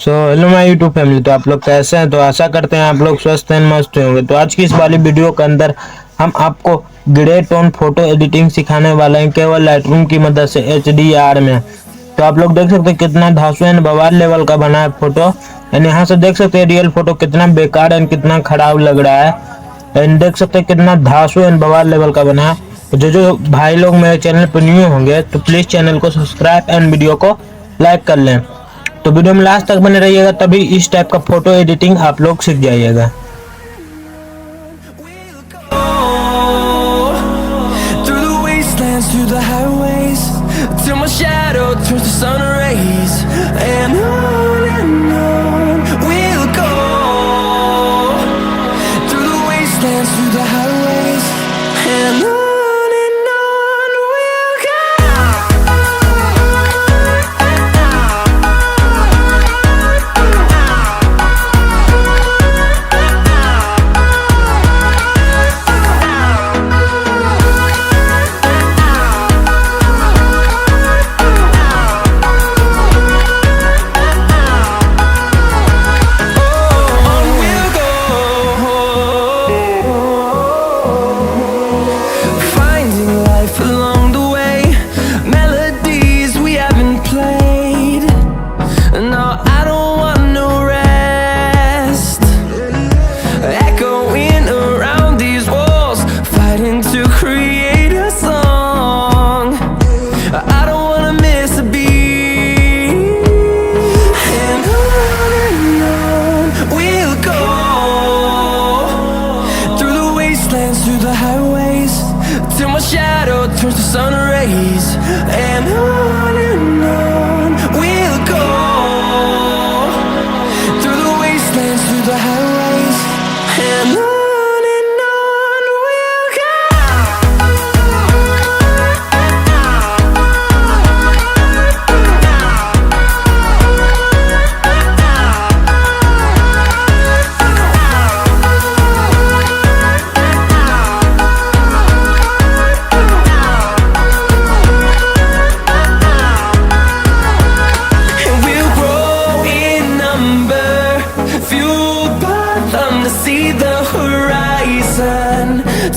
So hello my YouTube family. तो आप लोग कैसे हैं? तो आशा करते हैं आप लोग स्वस्थ हैं, मस्त होंगे। तो आज की इस वाली वीडियो के अंदर हम आपको ग्रे टोन फोटो एडिटिंग सिखाने वाले हैं, केवल लाइटरूम की मदद से HDR में। तो आप लोग देख सकते हैं कितना धांसू एंड बवाल लेवल का बना है फोटो। एंड यहाँ से देख सकते हैं रियल फोटो कितना बेकार एंड कितना खराब लग रहा है। एंड देख सकते हैं कितना धांसू एंड बवाल लेवल का बना है। तो जो भाई लोग मेरे चैनल पर न्यू होंगे तो प्लीज चैनल को सब्सक्राइब एंड वीडियो को लाइक कर लें। तो वीडियो में लास्ट तक बने रहिएगा, तभी इस टाइप का फोटो एडिटिंग आप लोग सीख जाइएगा। Through the highways, till my shadow turns to sun rays, and on we'll go. Through the wastelands, through the highways, and on we'll go. Along the way, melodies we haven't played. No, I don't want no rest. Echoing around these walls, fighting to create a song. I don't wanna miss a beat. And on we'll go. Through the wastelands, through the highways, till my shadow turns to sun rays, and on we'll go. Through the wastelands, through the highways, and on we'll go. See the horizon,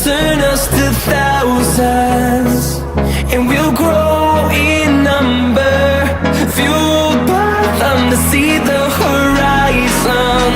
turn us to thousands, and we'll grow in number, fueled by them to see the horizon.